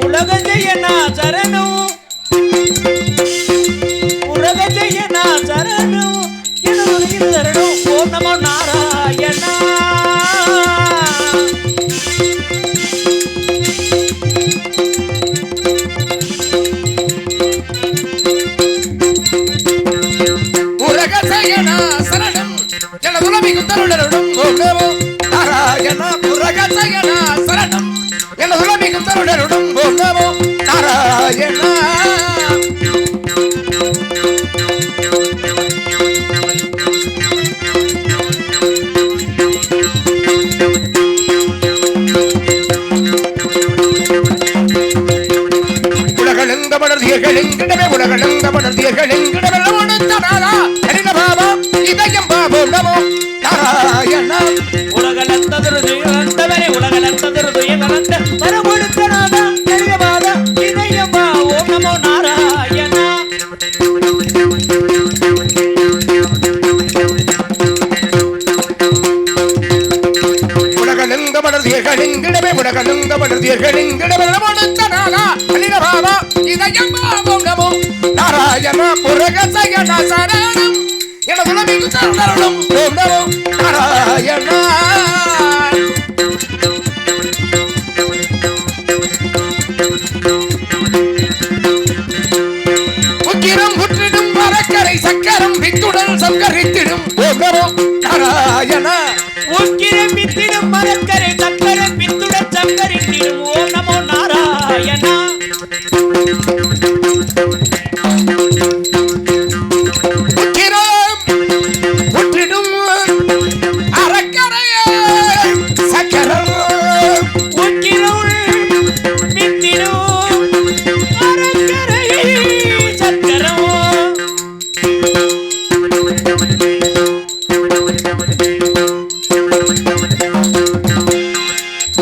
உலக ஜெயனா சரணம் உலக ஜெயனா சரணம் எனது சரணம் ஓம் நமோ நாராயணா உலக ஜெயனா சரணம் எனது மிகுந்தருளரும் ஓம் நமோ நாராயணா உலக ஜெயனா சரணம் எனது மிகுந்தருளரும் ஓம் நமோ நாராயணா உலகளந்த மலர்தியர்களிங்கிடமே உலகளந்த மலர்தியர்களிங்கிடமே நமோனந்தனாரா ஹரின பாபா இதயம் பாபோ நமோ நாராயணா உலகளந்ததொரு துயரந்தவரே உலகளந்ததொரு துயரந்த பரமொடுத்தனாதா ஹரின பாபா இதயம் பா ஓம் நமோ நாராயணா உலகளந்த மலர்தியர்களிங்கிடமே உலகளந்த மலர்தியர்களிங்கிடமே நமோனந்தனாரா ஹரின பாபா இதயம் பாபோ நமோ நாராயணா உலகசயன சரணம் எனது மிகுந்தருளரும் ஓம் நமோ நாராயணா உக்கிரம் முற்றிடும் மரக்கரை சக்கரம் வித்துடல் சங்கரித்திடும் ஓம் நமோ நாராயணா உக்கிரம் வித்திடும் மரக்கரை சக்கரை வித்துடன் சங்கரித்திடும் ஓம் நமோ நாராயணா உக்கிரம் முற்றிடும் அறக்கரையே சக்கரம் உக்கிரம் வித்திடும் மரக்கரை சக்கரம்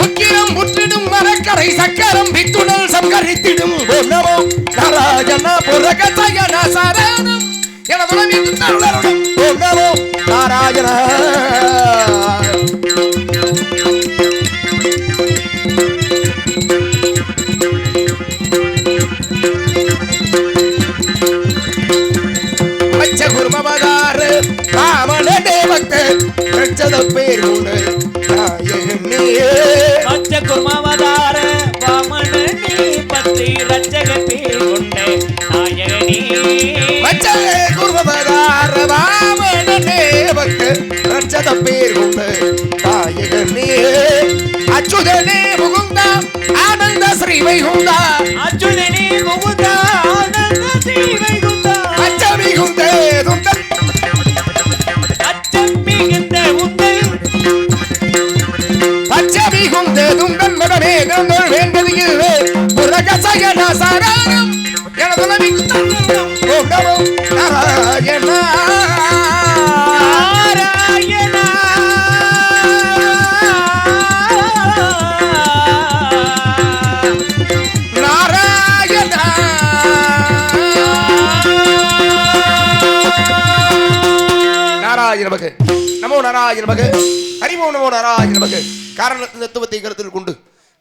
உக்கிரம் முற்றிடும் மரக்கரை சக்கரம் வித்துடல் சங்கரித்திடும் ஓம் நமோ நாராயணா புரகசயன சரணம் எனது மிகுந்தருளரும் ஓம் நமோ நாராயணா பச்ச குருமவதார ராமன தேவத்த ரட்சத பேர் உண்டு நாயகனே பச்ச குர்மாவதார வாமனே பத்தி ரட்சக பேர் கொண்ட நாயகனே பச்ச குருமவதார ராமன தேவத்த ரட்சத பேர் உண்டு நாயகனே அச்சுதனே முகுந்தா ஆனந்த ஸ்ரீ வைகுந்தா அச்சுதனே முகுந்தா ஆனந்த ஸ்ரீ வைகுந்தா அச்ச மிகுந்த துந்தல் அச்சம் மிகுந்த உந்தல் பச்ச மிகுந்த துந்தல் மடமே நந்தோள் வேண்டது இதுவே புரகசயன சரணம் எனது மிகுந்தருளரும் ஓம் நமோ நாராயணா நாராயணா நாராயணா நாராயண நமக நமோ நாராயண நமக ஹரிமோ நமோ நாராயண நமக காரணத்தின் தத்துவத்தை கருத்தில் கொண்டு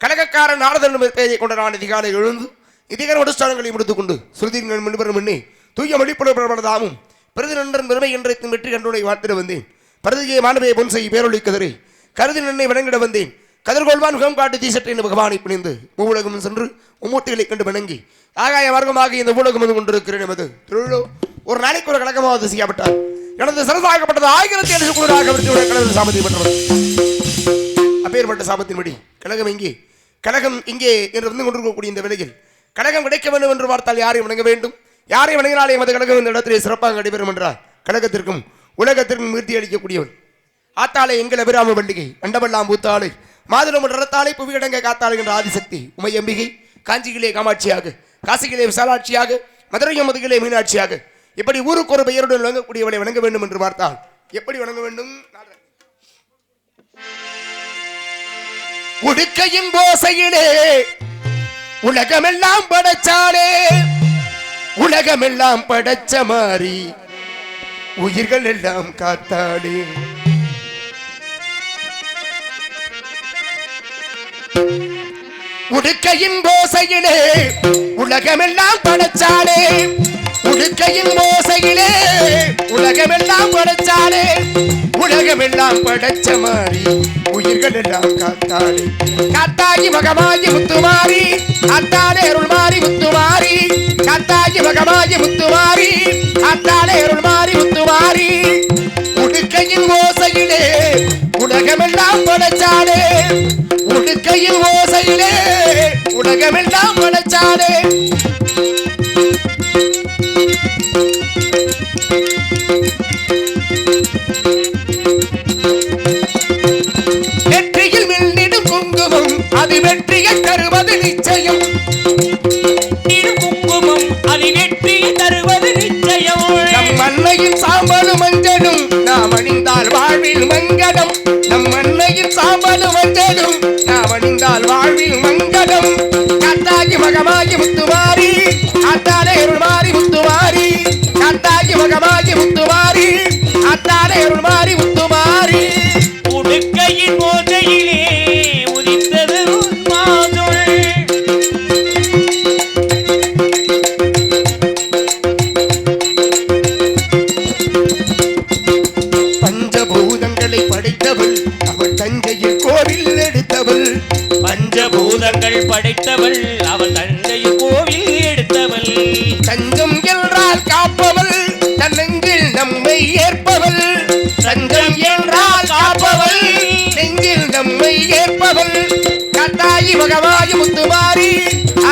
கலகக்காரன் நாரதன் பெயரை கொண்ட நான் அதிகாலை எழுந்து இதிகர அனுஷ்டானங்களை முடித்துக் கொண்டு சுருதியின் முன்பெறும் எண்ணி தூய மொழிப்படப்படதாமும் பிரதி நன்றன் பெருமை என்றைத்தும் வெற்றி கண்டுனை வாழ்த்திட வந்தேன் பரதியை மாணவியை பொன் செய் பேரொழி கதிரை கருதி நன்னை வணங்கிட வந்தேன் கதிர்கொள்வான் முகம் காட்டு தீசற்றை என்று பகவானை பிணிந்து மூவுலகம் சென்று மும்மூர்த்திகளை கண்டு வணங்கி ஆகாய மார்க்கமாக இந்த ஊடகம் வந்து கொண்டிருக்கிறேன் எமது திருவிழோ ஒரு நாளைக்கு ஒரு கழகமாவது செய்யப்பட்டார் எனது சரசாகப்பட்டது 1700 கழகத்தினுடைய சாமதி பெற்றவர் அப்பேற்பட்ட சாபத்தின்படி கழகம் இங்கே கழகம் இங்கே என்று வந்து கொண்டிருக்கக்கூடிய இந்த வேளையில் கழகம் கிடைக்க வேண்டும் என்று பார்த்தால் யாரை வணங்க வேண்டும் யாரை வணங்கினாலே எமது கழகம் இந்த இடத்திலே சிறப்பாக நடைபெறும் என்றால் கழகத்திற்கும் உலகத்திற்கும் மீர்த்தி அளிக்கக்கூடியவன் ஆத்தாளை எங்கள் அபிராம பண்டிகை அண்டமெல்லாம் பூத்தாளை மாதுளம் ரத்தாளை புவியடங்க காத்தாளை என்ற ஆதிசக்தி உமையம்பிகை காஞ்சியிலே காமாட்சியாக காசியிலே விசாலாட்சியாக மதுரையும் மதுகிலே மீனாட்சியாக இப்படி ஊருக்கு ஒரு பெயருடன் வழங்கக்கூடியவளை வணங்க வேண்டும் என்று பார்த்தால் எப்படி வணங்க வேண்டும்? உடுக்கையின் போசையிலே உலகமெல்லாம் படைச்சாலே உலகமெல்லாம் படைச்ச மாறி உயிர்கள் எல்லாம் காத்தாளே உடுக்கையின் ஓசையிலே உலகமெல்லாம் படைச்சாலே உடுக்கையின் ஓசையிலே உலகமெல்லாம் படைச்சாலே உலகமெல்லாம் படைச்ச மாறி உயிர்கள் எல்லாம் காத்தாளே காத்தாகி மகமாகி முத்துமாரி அத்தாலே அருள் மாறி முத்துமாரி காத்தாகி மகமாகி முத்துமாரி அத்தாலே அருள் மாறி முத்துமாரி உடுக்கையின் ஓசையிலே உலகமெல்லாம் படைச்சாலே உடுக்கையின் ஓசையிலே உலகமெல்லாம் படைச்சாலே வெற்றியில் மின்னிடும் குங்குமம் அது வெற்றியை தருவது நிச்சயம் குங்குமம் அது வெற்றியை தருவது நிச்சயம் நம் அன்னையின் சாம்பலும் மஞ்சளும் நாம் அணிந்தால் வாழ்வில் மங்களம் நம் அன்னையின் சாம்பலும் மஞ்சளும் நாம் அணிந்தால் வாழ்வில் மங்களம் காத்தாகி மகமாகி முத்துமாரி அத்தாலே அருள் மாறி முத்துமாரி காத்தாகி மகமாகி முத்துமாரி அத்தாலே அருள் மாறி முத்துமாரி உடுக்கையின் ஓசையிலே உதித்தது மாதுள் பஞ்சபூதங்களை படைத்தவள் அவள் தஞ்சையில் கோவில் எடுத்தவள் பஞ்சபூதங்கள் படைத்தவள் அவள் தஞ்சையில் கோவில் எடுத்தவள் தஞ்சம் என்றால் காப்பவள் தன்னெஞ்சில் நம்மை ஏற்பவள் தஞ்சம் என்றால் காப்பவள் நெஞ்சில் நம்மை ஏற்பவள் காத்தாயி மகமாயி முத்துமாரி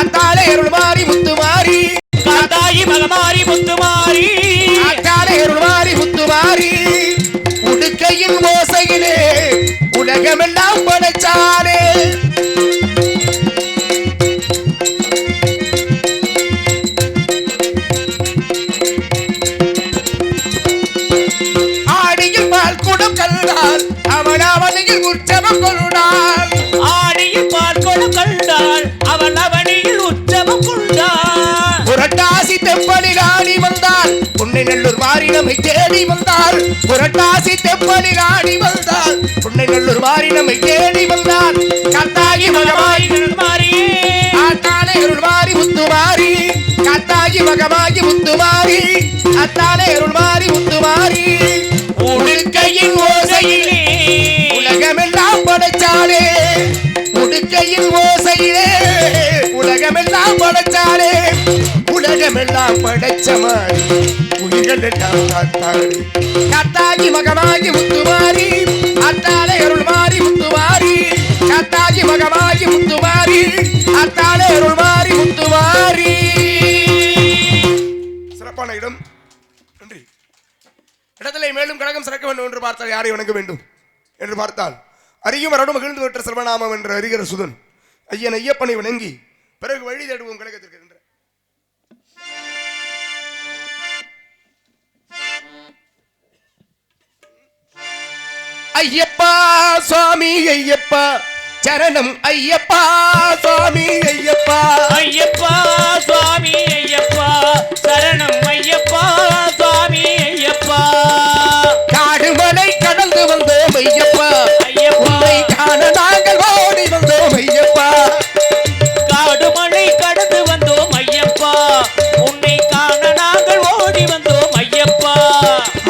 அத்தாலே அருள் மாறி முத்துமாரி காத்தாயி மகமாரி முத்துமாரி அத்தாலே அருள் மாறி முத்துமாரி உடுக்கையின் ஓசையிலே உலகமெல்லாம் படைச்சாலே ஆடியில் பால் குடம் கண்டால் அவள் அவனையில் உற்சவம் கொண்டாள் ஆடியில் பார்க்கொடும் கண்டாள் அவள் அவனியில் உற்சவம் கொண்டாள் புரட்டாசி தெப்பலில் ஆடி வந்தாள் புன்னை நல்லூர் மாறி நம்மை தேடி வந்தாள் புரட்டாசி தெப்பலில் ஆடி வந்தாள் புன்னை நல்லூர் மாறி நம்மை தேடி வந்தாள் காத்தாகி மகமாகி மாறியே ஆத்தாலே அருள் மாறி முத்துமாரி காத்தாகி மகமாகி முத்துமாரி அத்தாலே அருள் மாறி முத்துமாரி உடுக்கையின் ஓசையிலே உலகமெல்லாம் படைச்சாலே உடுக்கையின் ஓசையிலே உலகமெல்லாம் படைச்சாலே உலகமெல்லாம் படைச்ச மாறி உயிர்கள் எல்லாம் காத்தாளே காத்தாகி மகமாகி முத்துமாரி அத்தாலே அருள் மாறி முத்துமாரி காத்தாகி மகமாகி முத்துமாரி அத்தாலே அருள் மாறி முத்துமாரி சிறப்பான இடம் நன்றி இடத்திலே மேலும் கழகம் சிறக்க வேண்டும் என்று பார்த்தால் யாரை வணங்க வேண்டும் என்று பார்த்தால் அறியும் அரணும் மகிழ்ந்து பெற்ற சர்வநாமம் என்ற அறிகிற சுதன் ஐயன் ஐயப்பனை வணங்கி பிறகு வழி தேடுவோம் கழகத்திற்கு என்ற ஐயப்பா சுவாமி ஐயப்பா சரணம் ஐயப்பா சுவாமி ஐயப்பா ஐயப்பா சுவாமி ஐயப்பா சரணம் ஐயப்பா சுவாமி ஐயப்பா காடுமலை கடந்து வந்தோம் ஐயப்பா ஐயப்பா உன்னை காண நாங்கள் ஓடி வந்தோம் ஐயப்பா காடுமலை கடந்து வந்தோம் ஐயப்பா உன்னை காண நாங்கள் ஓடி வந்தோம் ஐயப்பா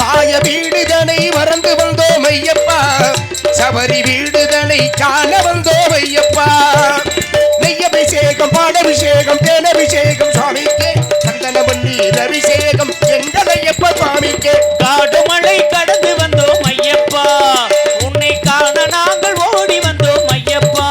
மாய வீடுதனை மறந்து வந்தோம் ஐயப்பா சபரி வீடுதனை காண வந்தோம் ஐயப்பா நெய்யபிஷேகம் பாடபிஷேகம் தேனபிஷேகம் சுவாமிக்கு சந்தன பன்னீர் அபிஷேகம் எங்கள் ஐயப்பா சுவாமிக்கு காடுமலை கடந்து வந்தோம் ஐயப்பா உன்னை காண நாங்கள் ஓடி வந்தோம் ஐயப்பா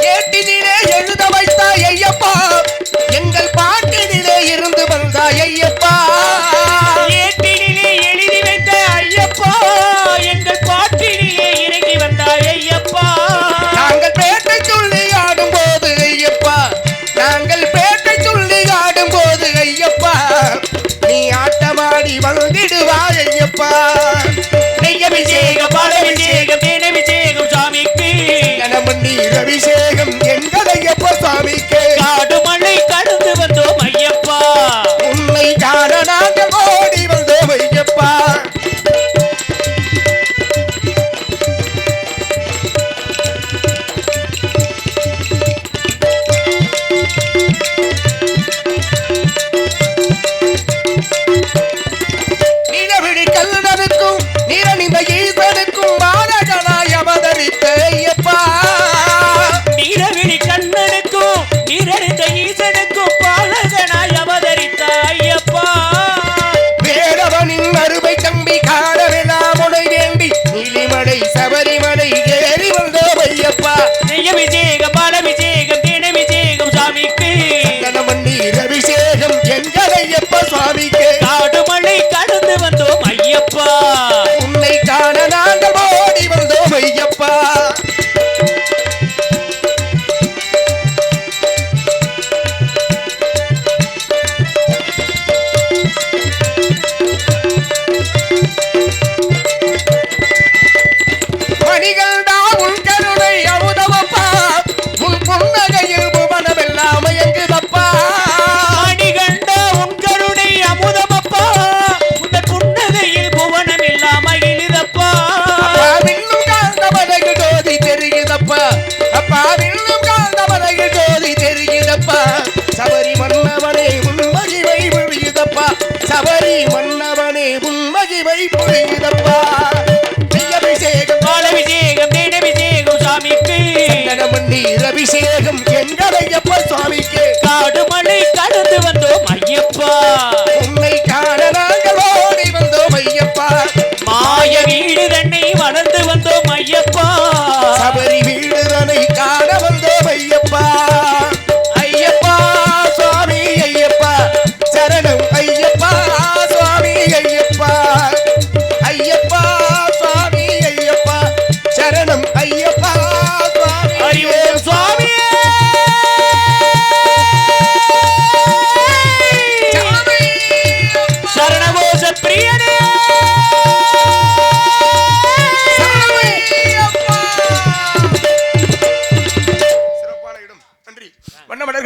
ஏட்டினிலே எழுத வைத்தாய் ஐயப்பா எங்கள் பாட்டினிலே இருந்து வந்தாய் ஐயப்பா ஏட்டினிலே எழுதி வைத்த ஐயப்பா எங்கள் பாட்டினிலே இறங்கி வந்தாய் ஐயப்பா நாங்கள் பேட்டை சொல்லி ஆடும் போது ஐயப்பா நாங்கள் பேட்டை சொல்லி ஆடும் போது ஐயப்பா நீ ஆட்டமாடி வந்திடுவாய் ஐயப்பா நெய்யபிஷேகம் பாலபிஷேகம் தேனபிஷேகம் சாமிக்கு கனமண்ணீர் அபிஷேகம் எங்கள் ஐயப்பா சுவாமிக்கு காடு சுவாமிக்கு காடுமலை கடந்து வந்தோம் ஐயப்பா உன்னை காண நாங்கள் ஓடி வந்தோம் ஐயப்பா சபரி மன்னவனே உன் மகிமை பொழியுதப்பா சபரி மன்னவனே உன் மகிமை பொழியுதப்பா அபிஷேகம் பாலபிஷேகம் தேனபிஷேகம் சாமிக்கு நீர் அபிஷேகம் எங்கள் ஐயப்ப சுவாமிக்கு காடுமலை கடந்து வந்தோம் ஐயப்பா உன்னை காண நாங்கள் ஓடி வந்தோம் ஐயப்பா மாய வீடு தன்னை வளர்ந்து வந்தோம் ஐயப்பா சபரி வீடு தன்னை காண வந்தோம் ஐயப்பா ஐயப்பா சுவாமி ஐயப்பா சரணம் ஐயப்பா சுவாமி ஐயப்பா ஐயப்பா சுவாமி ஐயப்பா சரணம் ஐயப்பா சுவாமி அறிவோம் சுவாமி சரணகோஷ பிரியனே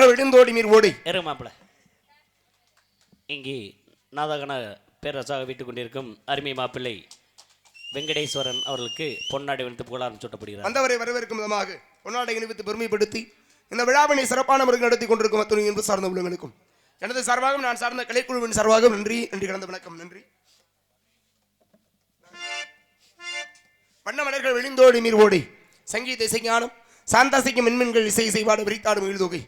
விடுந்தோடி நீர் ஓடி மாப்பிள இங்கே நாதகன பேரரசாக வீட்டுக் கொண்டிருக்கும் அருமை மாப்பிள்ளை வெங்கடேஸ்வரன் அவர்களுக்கு பொன்னாடை வைத்து புகழாரம் சூட்டப்படுகிறார். வந்தவரை வரவேற்கும் விதமாக பொன்னாடை அணிவித்து பெருமைப்படுத்தி இந்த விழாவினை சிறப்பான முறையில் நடத்தி கொண்டிருக்கும் அத்துணை என்பது சார்ந்த உள்ளங்களுக்கும் எனது சார்பாகவும் நான் சார்ந்த கலைக்குழுவின் சார்பாகவும் நன்றி நன்றி கலந்த வணக்கம் நன்றி. வண்ண மலர்கள் விழுந்தோடி நீர் ஓடி சங்கீத இசைஞானம் சாந்தாசிக்கும் மின்மின்கள் இசை செய்வாடு விரித்தாடும் எழுதொகை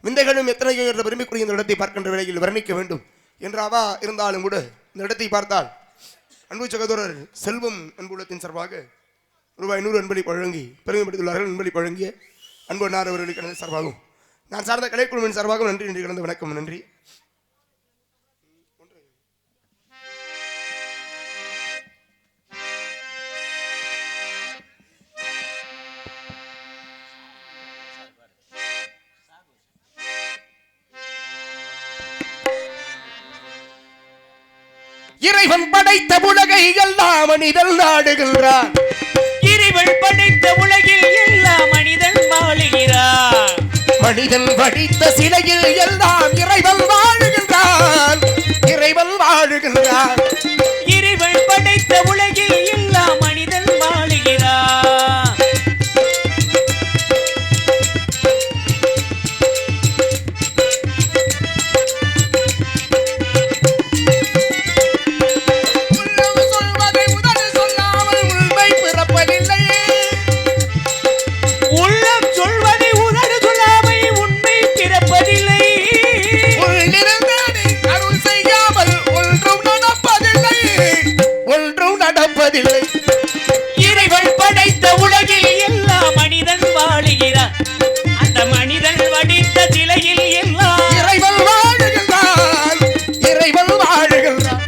விந்தைகளும் எத்தனையோ என்ற பெருமைக்குரிய இந்த இடத்தை பார்க்கின்ற வேளையில் வர்ணிக்க வேண்டும் என்றாவா இருந்தாலும் கூட இந்த இடத்தை பார்த்தால் அன்பு சகோதரர் செல்வம் அன்புலத்தின் சார்பாக ரூபாய் 100 அன்பளி வழங்கி பெருமைப்படுத்தியுள்ளார்கள். அன்பளி வழங்கிய அன்பு அன்னார் அவர்களுக்கு எனது சார்பாகவும் நான் சார்ந்த கலைக்குழுவின் சார்பாகவும் நன்றி நன்றி கலந்த வணக்கம் நன்றி. இறைவன் படைத்த உலகை எல்லாம் மனிதன் நாடுகின்றான் இறைவன் படைத்த உலகில் எல்லாம் மனிதன் வாழுகிறான் மனிதன் படித்த சிலையில் எல்லாம் இறைவன் வாழுகின்றான் இறைவன் வாழுகின்றான் இறைவன் படைத்த உலகில் எல்லாம் மனிதன் வாழுகிறான் இறைவன் படைத்த உலகில் எல்லா மனிதன் வாழுகிறான் அந்த மனிதன் வடித்த சிலையில் எல்லாம் இறைவன் வாழுகின்றான் இறைவன் வாழுகின்றான்.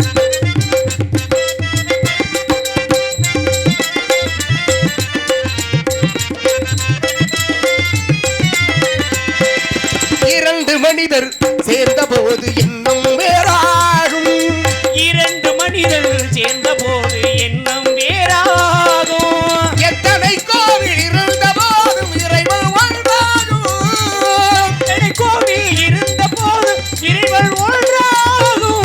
இரண்டு மனிதர் சேர்ந்த போது இன்னும் வேறாகும் இரண்டு மனிதர் சேர்ந்த போது எண்ணம் வேறாகும் எத்தனை கோவில் இருந்த போதும் இறைவன் ஒன்றாகும் எத்தனை கோவில் இருந்த போது இறைவன் ஒன்றாகும்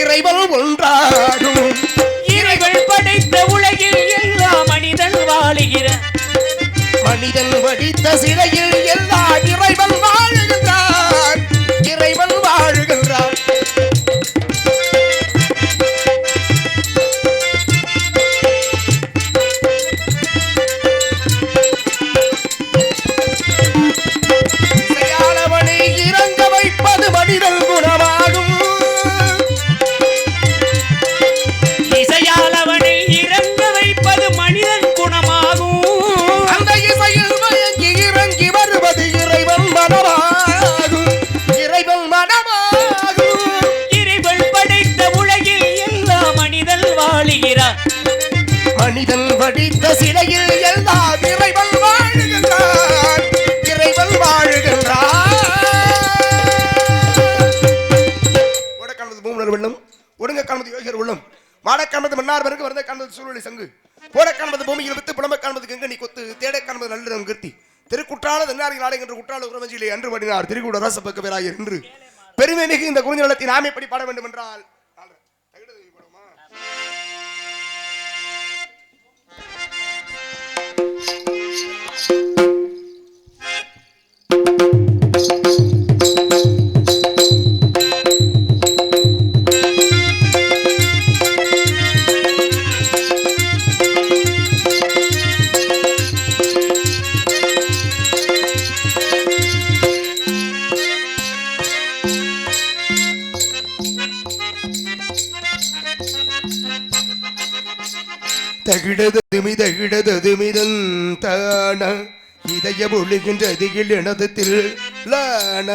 இறைவன் ஒன்றாகும் இறைவன் படைத்த உலகில் எல்லா மனிதன் வாழுகிற மனிதன் வடித்த சிலையில் எல்லாம் இறைவன் வாழுகின்றான் இறைவன் வாழுகின்றான். இசையாளவனை இறங்க வைப்பது மனிதன் குணமாகும் இசையாளவனை இறங்க வைப்பது மனிதன் குணமாகும் அந்த இசையில் மயங்கி இறங்கி வருவது இறைவன் வடித்த சிலையில் எல்லாம் இறைவன் வாழுகின்றான், இறைவன் வாழுகின்றான். ஓடக்கானது பூமலர் வெள்ளம், ஒடுங்க காண்பது யோகியர் உள்ளம், மாட காண்பது மன்னார்வருக்கு வருந்த காண்பது சூழ்நிலை சங்கு, போட காண்பது பூமியில் வித்து புலம்ப காண்பது கங்கனி கொத்து, தேட காண்பது நல்லிடம் கீர்த்தி, திருக்குற்றால தென்னாரில் நாடு என்று குற்றால உறவஞ்சியிலே அன்று பாடினார் திருக்கூட ராசப்பக்க பேராயர் என்று பெருமை மிகு இந்த குறிஞ்சி நிலத்தை நாம் எப்படி பாட வேண்டும் என்றால் தகிடததுமிதன் தான இதய ஒழுகின்றதில் எனதத்தில் லான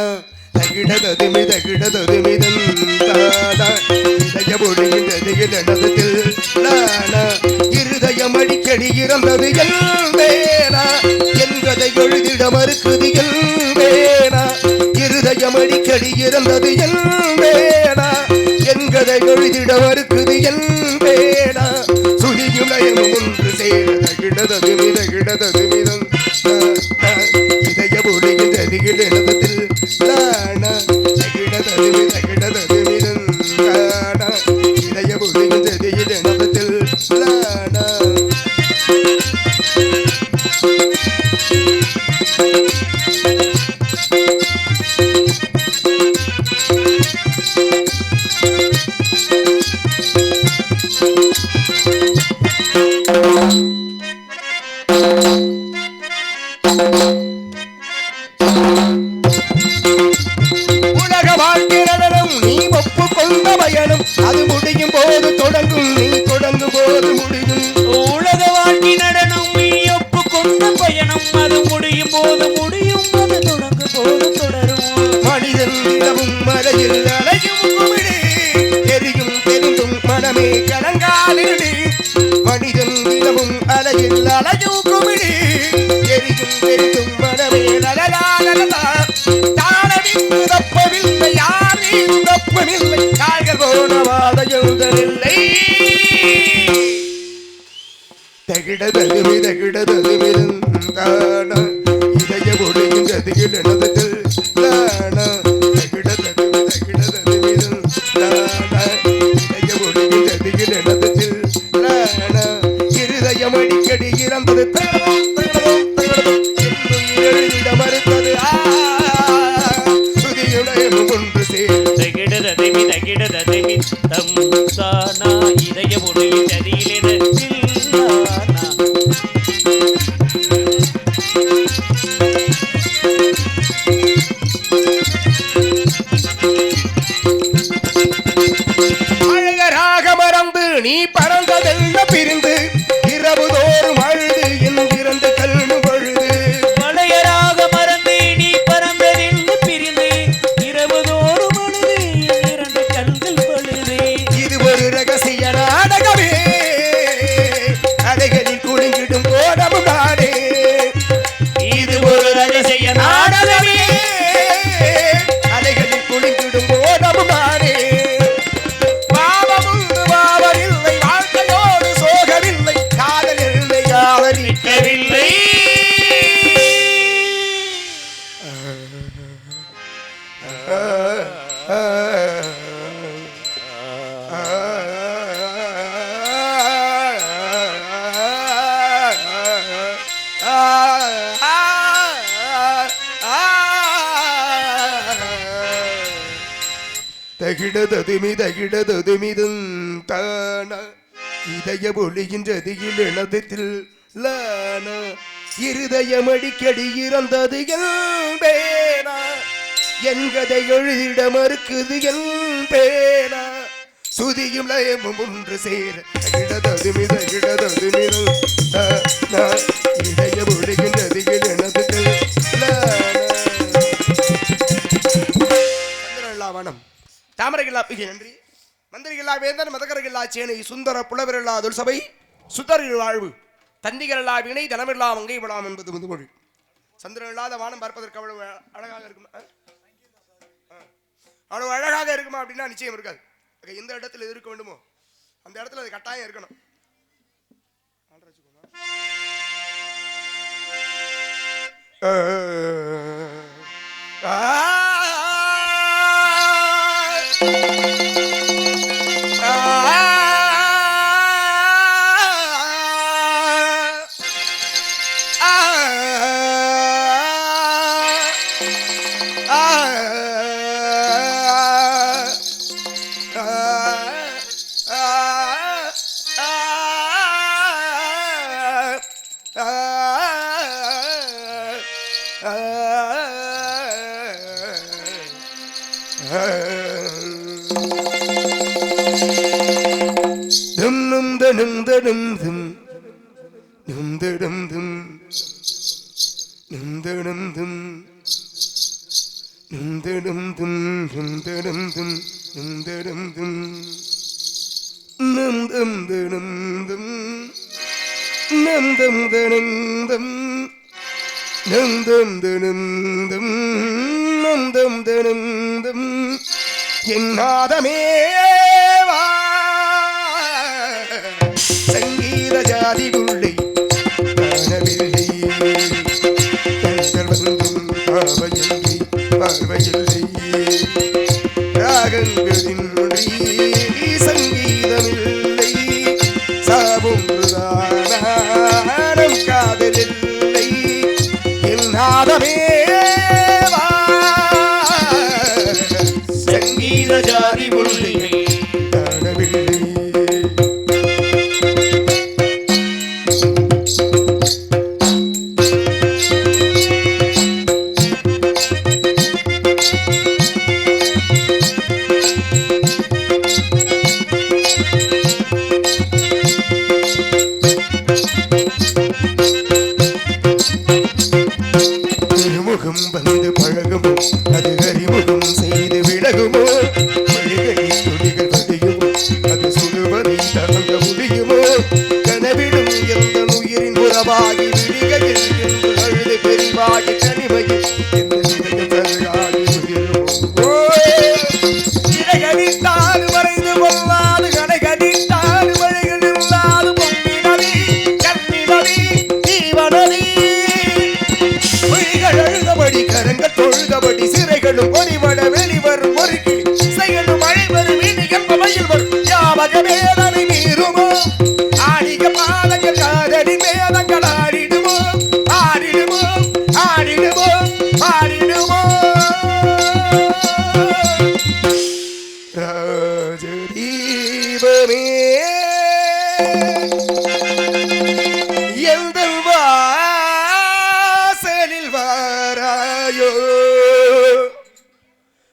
தகிடததுமிதன் தான இதய ஒழுகின்றதில் எனதத்தில் லான இருதயம் அடிக்கடி இறந்தது எல்வேனா என்பதை எழுதிட மறுக்குது எல்வேனா இருதயம் அடிக்கடி இறந்தது எல்வேனா என்பதை எழுதிட மறுக்குது எல்வேனா சுதியும் நயமும் ஒன்று சேர தகிடததுமிதன் இதய ஒழுகின்றது இளதத்தில் லான தகிடததுமிதன் இதய ஒழுகின்றது இளதத்தில் லான அது முடியும் போது தொடங்கும், நீ தொடங்கும் போது முடியும். உலக வாழ்க்கை நடனம் நீ ஒப்புக்கொண்ட பயணம், அது முடியும் போது முடியும், அது தொடங்கும் போது தொடரும். மனிதன் நிலவும் மலையில் அலையும் குமிழி, எரியும் தெரிந்தும் மனமே கலங்காலிடி. மனிதன் நிலவும் அலையில் அலையும் குமிழி, எரியும் தெரிந்தும் மனமே லலலா தானவிந்து தப்பவில்லை, யாரையும் தப்பவில்லை, கால்கள் போன வாதையுந்தனில்லை. தகிடததுமிதன் தான இதய ஒழுகின்றதில் எனதத்தில் லான தகிடததுமிதன் தான இதய ஒழுகின்றதில் எனதத்தில் லான இருதயம் அடிக்கடி இறந்தது எழுதிட மறுத்தது சுதியுடையமும் ஒன்று சேர் தகிடததுமி தம் தானா இதய ஒழுகின்றதில் அழகராக மறந்து நீ பறந்ததெல்ல பிரிந்து இரவு தோறும் அழுது என்கிறந்த கல்வி பொழுது. மலையராக மறந்து நீ பறந்ததில் பிரிந்து இரவு தோறும் அழுது இரண்டு கண்கள் பொழுது. இது ஒரு ரகசிய நாடகமே, அலைகளில் குலுங்கிடும் ஓடமும் நாடே. இது ஒரு ரகசிய நாடகமே, அலைகளில் குலுங்கிடும் ஓடமும் நாடே. பாவமில்லை, வாழ்க்கையோடு சோகமில்லை, காதல் இல்லை, காதலிக்கவில்லை. தகிடததுமிதன் தான இதய ஒழுகின்றது இளதத்தில் லான இருதயம் அடிக்கடி இறந்தது என்பேனா என்கதை எழுதிட மறுக்குது என்பேனா சுதியும் லயமும் ஒன்று சேர தகிடததுமிதன் இதய ஒழுகின்றது இளதத்தில் லான தாமரைகளா பிகை நன்றி மந்திரிகளா வேந்தன் மதகர்களா சேனை சுந்தர புலவர்களா துல் சபை சுத்தரில் வாழ்வு தந்திகள் இல்லா வினை தனமில்லா மங்கை விடாம் என்பது முதுமொழி. சந்திரன் இல்லாத வானம் பார்ப்பதற்கு அவ்வளவு அழகாக இருக்குமா? அவ்வளவு அழகாக இருக்குமா அப்படின்னா நிச்சயம் இருக்காது. எந்த இடத்துல இருக்க வேண்டுமோ அந்த இடத்துல அது கட்டாயம் இருக்கணும். என்னாதமேவா சங்கீத ஜாதி உள்ளே காணவில்லை கண்கள் வந்தும் பார்வையில்லை பார்வையில்லை ராகங்களின்றி சங்கீதமில்லை சாபொன்றுதானம் காதலில்லை என்னாதமேவா சங்கீத ஜாதி உள்ளே காணவில்லை. திருமுகம் வந்து பழகுமோ அது அறிமுகம் செய்து விலகுமோ வழிகளில் துளிகள் பதியுமோ அது சுடுவதை தாங்க முடியுமோ கனவிடும் எந்த உயிரின் உறவாகி விழிகையில் என்று அழுது பெரிவாகி தனிமையில் எந்த நிலையாகி உயிரும் இடைகடித்தால் வரைந்து கொள்ளாது கடைகடித்தால் வழிகள் இல்லாது பொங்கி நதி கண்ணி நதி ஜீவநதி அழுதபடி கரங்கள் தொழுதபடி சிறைகளும் ஒளிவட வெளிவரும் ஒரு கிளி செயலும் மழை வரும் இனி என்பவையில் வரும் யாவக வேதனை மீறுமோ ஆடிக பாதங்கள் காதடி வேதங்கள் ஆடிடுமோ ஆடிடுமோ ஆடிடுமோ ஆடிடுமோ ராஜதீபமே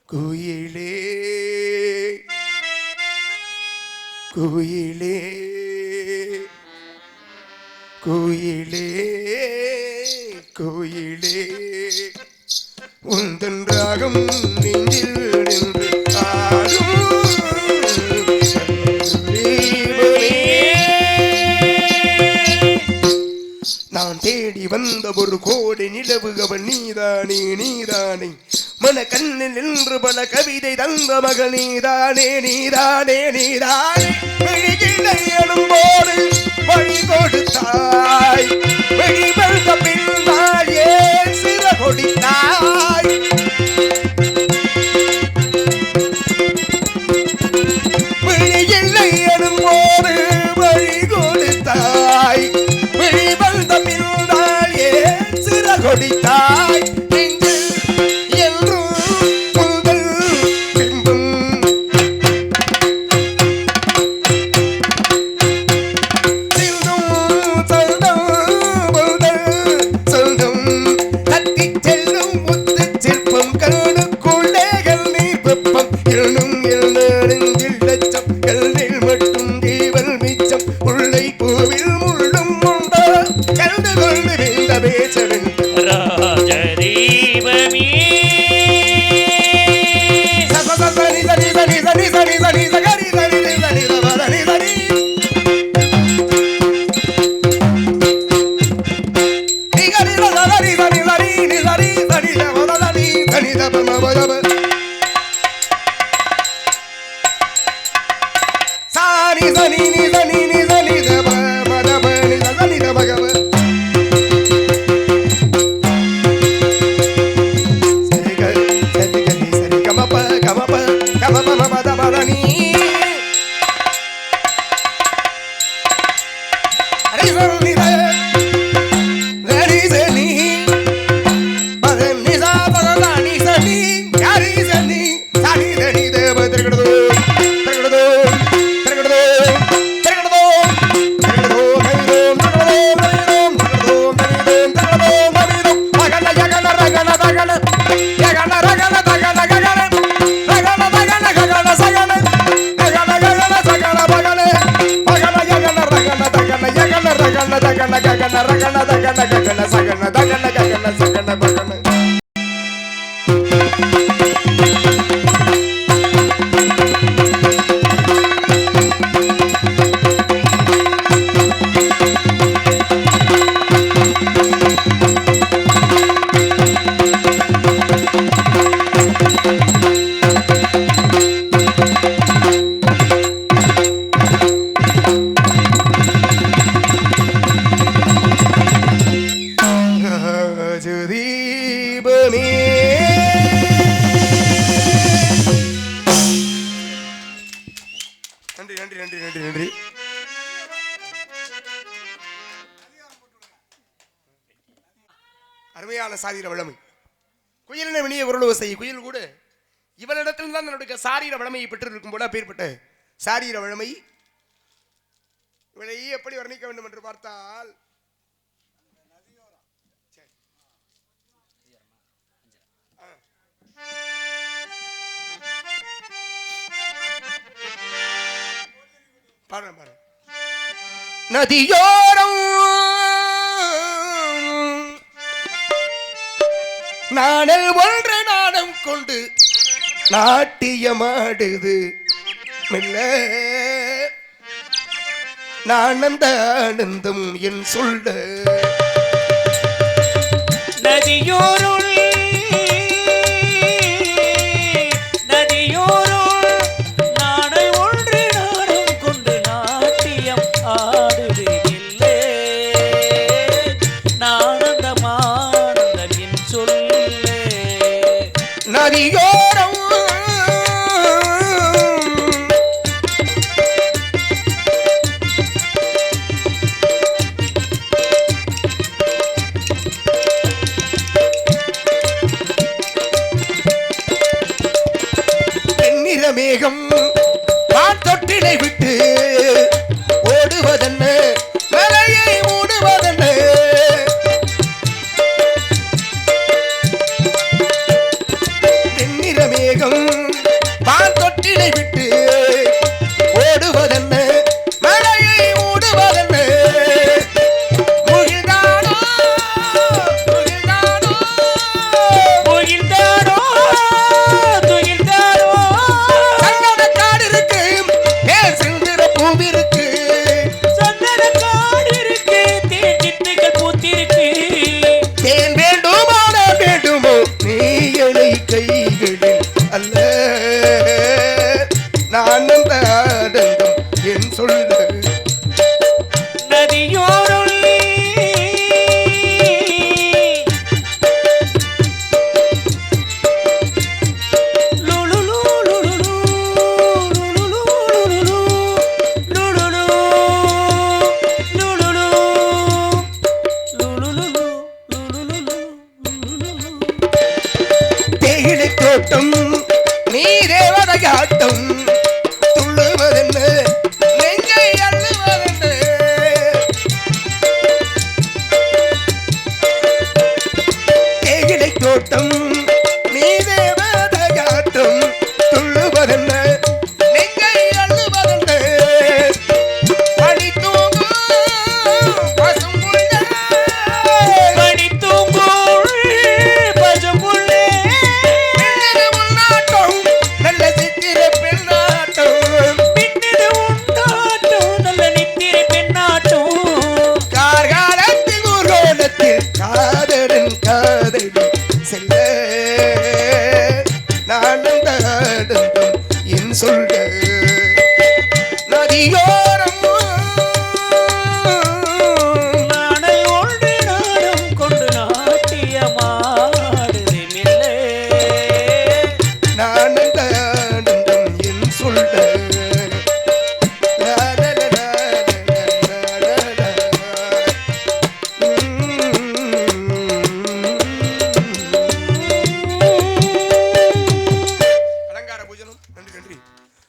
குயிலே குயிலே குயிலே குயிலே உந்தன் ராகம் நெஞ்சில் நின்று ஆடும் நான் தேடி வந்த ஒரு கோடை நிலவு அவன் நீதானே நீதானே மன கண்ணில் நின்று பல கவிதை தந்த மகள் நீதானே நீதானே நீதானே வெளியில்லை எனும்போது வழி கொடுத்தாய் வெளிவந்த பின்னால் ஏன் சிற கொடுத்தாய் வெளியில்லை எனும்போது வழி கொடுத்தாய் வெளிவந்த பின்னால் ஏன் சிற கொடுத்தாய் செல்லும் முத்து சிற்பம் அருமையான சாரீர வளமை. குயிலின வினிய குரலோசை. குயில் கூட இவளிடத்தில் தான் தன்னுடைய சாரீர வளமையை பெற்றிருக்கும் போல அப்பேற்பட்ட சாரீர வளமை இவளை எப்படி வர்ணிக்க வேண்டும் என்று பார்த்தால், பாருங்க நதியோரம் நாடல் ஒன்று நாடம் கொண்டு நாட்டியமாடுது மெல்ல நானந்த ஆனந்தம் என் சொல்ல நதியோருள் நாடல் ஒன்று நாடம் கொண்டு நாட்டியம் ஆடுது இல்லை நானந்தமானந்தம் என் சொல்ல நதியோரம் மேகம் தொட்டிலை விட்டு ஓடுவதென்ன மலையை மூடுவதென்ன தென்னிற மேகம் தொட்டிலை விட்டு ஓடுவதென்ன மலையை மூடுவதென்ன முகில்தானோ முகில்தானோ முகில்தானோ கைகளில் அல்ல நானந்த ஆனந்தம் என் சொல்ல நதியோருள் தோட்டம் நீ தேவதையாட்டம் துள்ளுவதென்ன நெஞ்சை அள்ளுவதென்ன தேயிலை தோட்டம் நீ தேவதையாட்டம் துள்ளுவதென்ன நெஞ்சை அள்ளுவதென்ன பனி தூங்கும் பசும்புள்ள பனி தூங்கும் பசும்புள்ள நல்ல சித்திர பெண்ணாட்டம் பின்னது உண்டாட்டம் நல்ல நித்திர பெண்ணாட்டம் கார்காலத்தில் ஊர்வலத்தில் காதலன் காதலி செல்ல நானந்த ஆனந்தம் என் சொல்ல நதியோரம்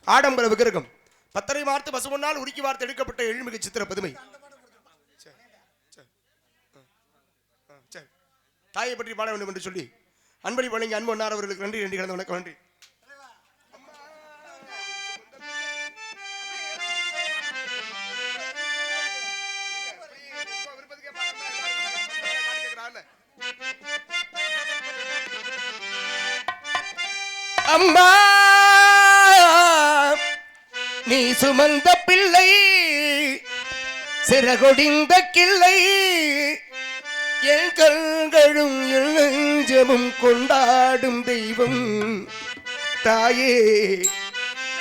ஆடம்பர விக்கிரகம் பத்தரை வார்த்து பசுமொன்னால் உருக்கி வார்த்து எடுக்கப்பட்ட எழுமிகு சித்திர பதுமை. தாயை பற்றி பாட வேண்டும் என்று சொல்லி அன்பளி வழங்கி அன்பு அண்ணார் அவர்களுக்கு நன்றி. நன்றி கலந்த வணக்கம். நன்றி. அம்மா நீ சுமந்த பிள்ளை சிறகொடிந்த கிள்ளை என் கண்களும் என் நெஞ்சமும் கொண்டாடும் தெய்வம் தாயே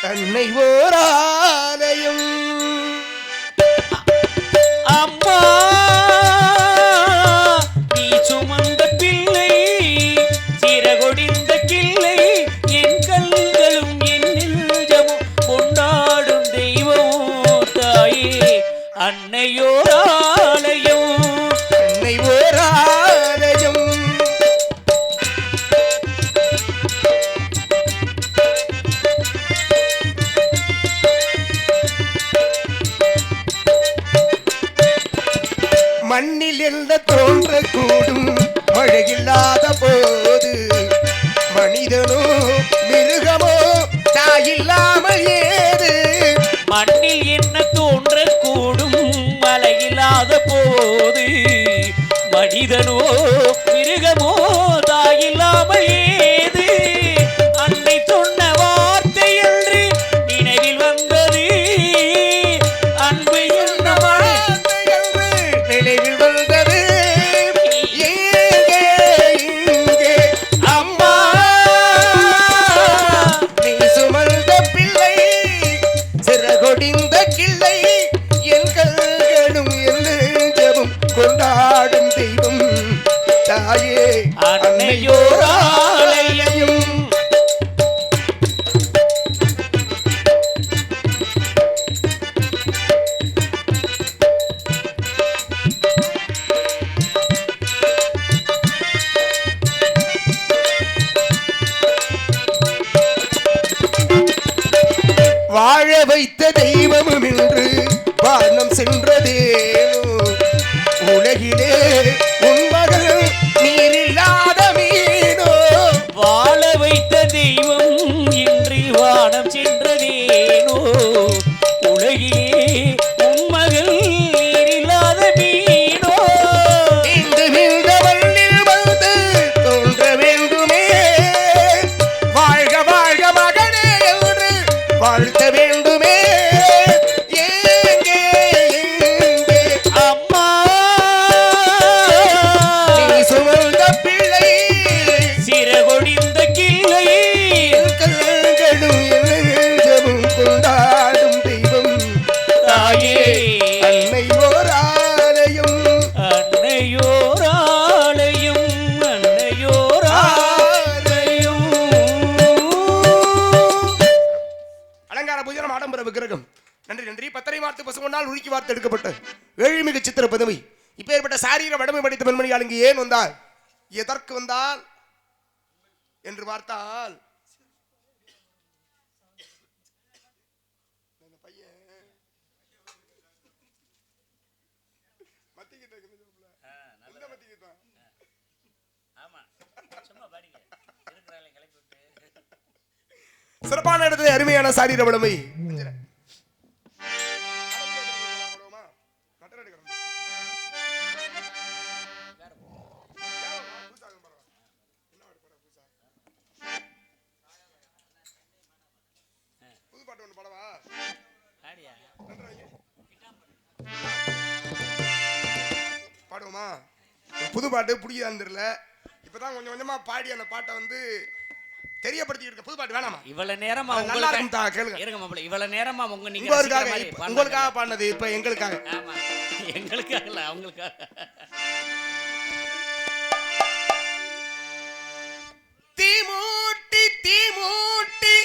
அன்னை ஓராலயம். அம்மா நீ சுமந்த பிள்ளை சிறகொடிந்த கிள்ளை என் கண்களும் என் நெஞ்சமும் கொண்டாடும் தெய்வம் தாயே அன்னையோராலயம். அன்னை ஓராலயம். மண்ணில் என்ன தோன்றக்கூடும் மழையில்லாத போது மனிதனோ மிருகமோ தாயில்லாமல் ஏது. மண்ணில் என்ன தோன்றக்கூடும் மழையில்லாத போது மனிதனோ மிருகமோ தாயில்லாமல் ஏது. அன்னை சொன்ன வார்த்தை என்று நினைவில் வந்தது அன்பு என்ன வார்த்தை என்று நினைவில் வந்தது. எங்கே இங்கே அம்மா நீ சுமந்த பிள்ளை சிறகொடிந்த கிள்ளை என் கண்களும் என் நெஞ்சமும் கொண்டாடும் தெய்வம் தாயே அன்னையோராலயம். வாழ வைத்த தெய்வமும் இன்று வானம் சென்றதேனோ. உலகிலே உன் மகள் நீரில்லாத மீனோ. வாழ வைத்த தெய்வம் இன்றி வானம் சென்றதேனோ. உலகிலே உன் மகள் நீரில்லாத மீனோ. இந்த விழுந்த மண்ணில் வந்து தோன்ற வேண்டுமே. வாழ்க வாழ்க மகனே என்று வாழ்த்த வேண்டுமே. எங்கே எங்கே அம்மா நீ சுமந்த பிள்ளை சிறகொடிந்த கிள்ளை என் கண்களும் என் நெஞ்சமும் கொண்டாடும் தெய்வம் தாயே அன்னை ஓராலயம். அன்னையோராலயம். அன்னையோராலயம். அலங்கார பூஜனம் ஆடம்பர விக்கிரகம். நன்றி நன்றி. பத்தரை வார்த்து பசுமொன்னால் உருக்கி வார்த்து எடுக்கப்பட்ட ஏழுமிகு சித்திர பதுமை. இப்பேற்பட்ட சாரீர வடமை படித்த பெண்மணியால் இங்கு ஏன் வந்தால் எதற்கு வந்தால் என்று பார்த்தால் சிறப்பான இடத்துல அருமையான சாரீர வடமை. பாடுவோமா? புது பாட்டு பிடிக்குதான்னு தெரியல. இப்பதான் கொஞ்சம் கொஞ்சமா பாடி அந்த பாட்டை வந்து தெரியப்படுத்திட்டு இருக்க. புது பாட்டு வேணாமா? இவ்வளவு நேரமா நல்லா இருக்கும் தா, கேளுங்க. இருங்க மாப்பிள்ளை, இவ்வளவு நேரமா நீங்க உங்களுக்காக பாடினது இப்ப எங்களுக்காக. ஆமா, எங்களுக்காக இல்ல, அவங்களுக்காக. தீமூட்டி தீமூட்டி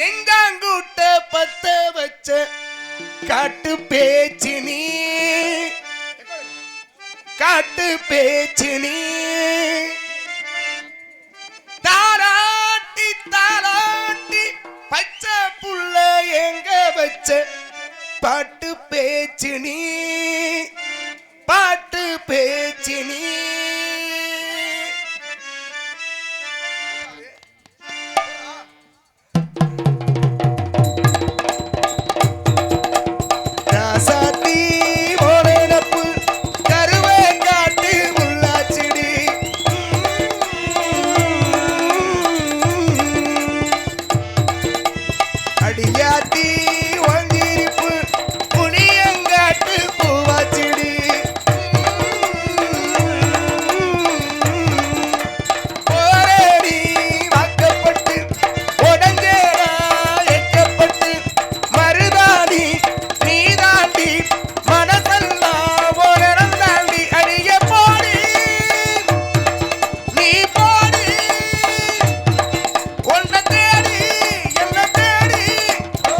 நெஞ்சாங்கூட்ட பத்த வச்ச காட்டு பேச்சு நீ, காட்டு பேச்சு நீ. தாராட்டி தாராட்டி பச்சை புள்ள வச்ச பாட்டு பேச்சு நீ பாட்டு பேச்சு நீ ராசாத்தி ஓரேனப்பு கருவே காட்டு முள்ளாச்சிடி அடியாத்தி வங்கிரிப்பு புனியங்காட்டு பூவாச்சிடி போரேடி வாக்கப்பட்டு உடஞ்சேரா எக்கப்பட்டு மருதாடி நீதாண்டி மனசெல்லாம் ஓரிடம் தாண்டி அடிய போடி நீ போடி உன்னை தேடி என்ன தேடி ஓ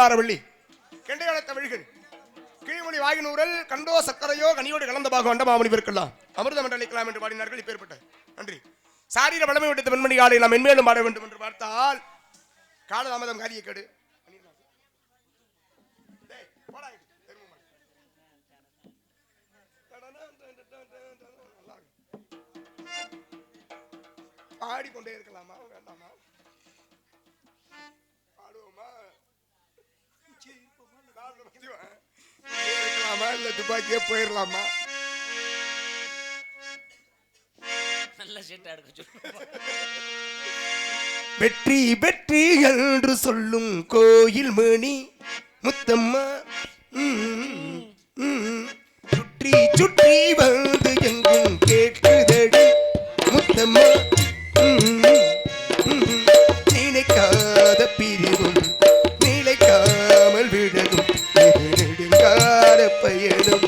மந்தாரவள்ளி கெண்டையாள தமிழ்கள் கீழ்மொழி வாகினூரல் கண்டோ சக்கரையோ கனியோடு கலந்த பாகம் அண்டமாமணி பெருக்கலாம் அமிர்தம் என்றழைக்கலாம் என்று பாடினார்கள். இப்பேற்பட்ட நன்றி. சாரீர வளமை விடுத்த பெண்மணி காலை நாம் மென்மேலும் பாட வேண்டும் என்று பார்த்தால் காலதாமதம் காரியக்கேடு. பாடிக்கொண்டே இருக்கலாமா வேண்டாமா? பாடுவோமா இருக்கலாமா இல்ல துப்பாக்கியே போயிடலாமா? நல்ல ஷெட் எடுக்க சொல்லு. வெற்றி வெற்றி என்று சொல்லும் கோயில் மணி முத்தம்மா சுற்றி சுற்றி வந்து எங்கும் கேட்குதடி முத்தம்மா நினைக்காத பிரிவும் நிலைக்காமல் விடவும் நெடுங்கால பயணம்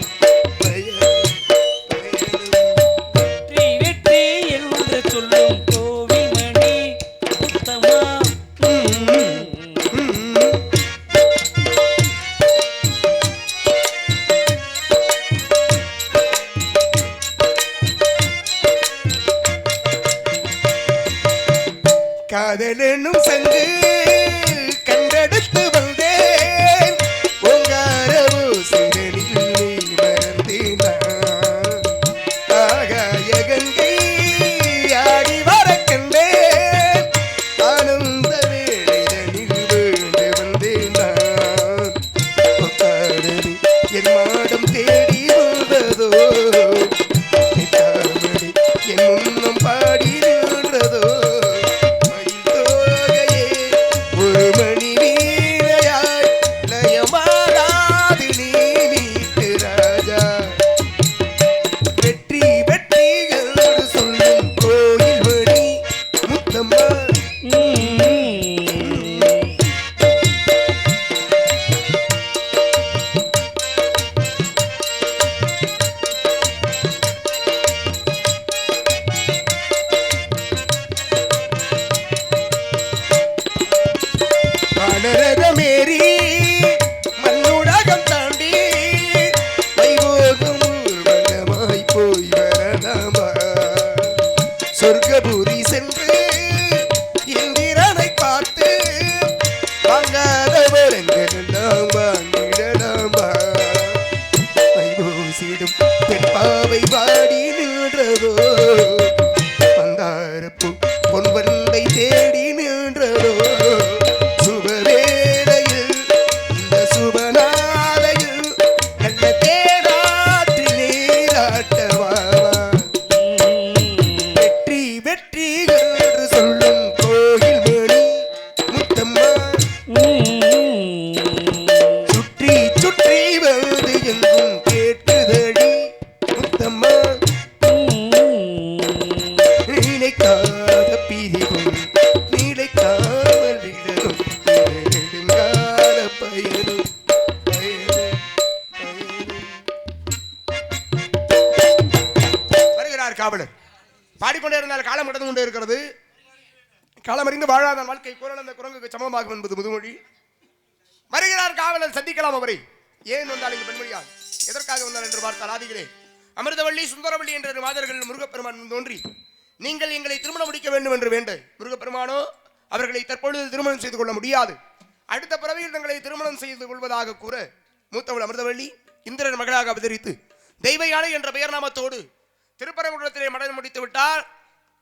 காதலெனும் சங்கு கண்டெடுத்து வந்தேன் உங்காரவோ சிறனில் மறந்தேனா ஆகாய கங்கை ஆடி வர கண்டேன் ஆனந்த வேளைதனில் வேண்டு வந்தேனா காதலி என் மாடம் தேடி வந்ததோ தாமரை என் முன்னம் பாடி நின்றதோ மேரி மண்ணுலகம் தாண்டி வைபோகம் ஊர்வலமாய் போய் வரலாமா சொர்க்கபுரி சென்று இந்திரனை பார்த்து வாங்காத வரங்கள் எல்லாம் வாங்கிடலாமா வைபோசிடும் பெண் பாவை பாடி நின்றதோ மந்தாரப்பூ பொன்வண்டை தேடி நின்றதோ காவலர் பாடிக்கொண்டே இருந்தால் காலம் கடந்து கொண்டே இருக்கிறது. காலமறிந்து வாழாத வாழ்க்கை குரல் குரங்குக்கு சமமாகும் என்பது முதுமொழி. வருகிறார் காவலர், சந்திக்கலாம் அவரை. ஏன் வந்தால் இங்கு பெண்மொழியால் எதற்காக வந்தார் என்று பார்த்தால் ஆதிகளே அமிர்தவள்ளி சுந்தரவள்ளி என்ற மாதர்கள் முருகப்பெருமான் தோன்றி நீங்கள் எங்களை திருமணம் முடிக்க வேண்டும் என்று வேண்ட முருகப்பெருமானோ அவர்களை தற்பொழுது திருமணம் செய்து கொள்ள முடியாது, அடுத்த பிறவியில் தங்களை திருமணம் செய்து கொள்வதாக கூற மூத்தவள் அமிர்தவள்ளி இந்திரன் மகளாக அவதரித்து தெய்வ யானை என்ற பெயர் நாமத்தோடு திருப்பரங்குன்றத்திலே மடம் முடித்து விட்டால்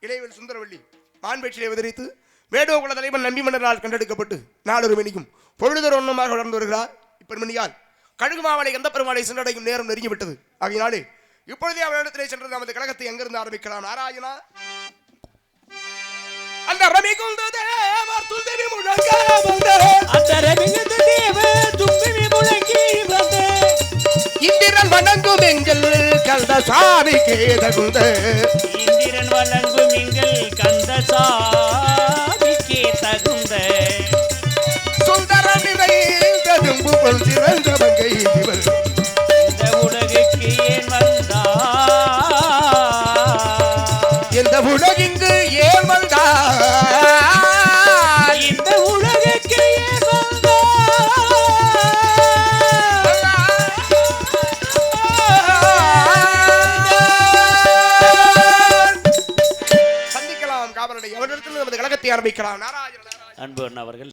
இளையவள் சுந்தரவள்ளி மான்பேற்றிலே அவதரித்து வேடுவகுல தலைவன் நம்பி மன்னரால் கண்டெடுக்கப்பட்டு நாளொரு மணிக்கும் பொழுதொரு ஒன்றுமாக வளர்ந்து வருகிறார். இப்பெண்மணியால் கழுகு மாவளை எந்த பெருமாளை சென்றடையும் நேரம் நெருங்கிவிட்டது. ஆகையினாலே இப்பொழுதே அவரிடத்திலே சென்று நமது கழகத்தை எங்கிருந்து ஆரம்பிக்கலாம்? நாராயணா அந்த ரமிகுந்த தேவர் துதிவி முழங்க அந்த ரமிகுந்த தேவர் துதிவி முழங்கி வந்த இந்திரன் வணங்கும் எங்கள் கந்த சாமிக்கே தகுந்த இந்திரன் வணங்கும் எங்கள் கந்த சாமிக்கே தகுந்த சுந்தர நிறைந்த தும்பு போல் சிறந்த மங்கை இவள் இந்த உலகுக்கு ஏன் வந்தா இந்த உலகிங்கு ஏன் வந்தா இந்த உலகுக்கு ஏன் வந்தா நமது கழகத்தை ஆரம்பிக்கலாம். நாராயண நாராயண. அன்பு அண்ணா அவர்கள்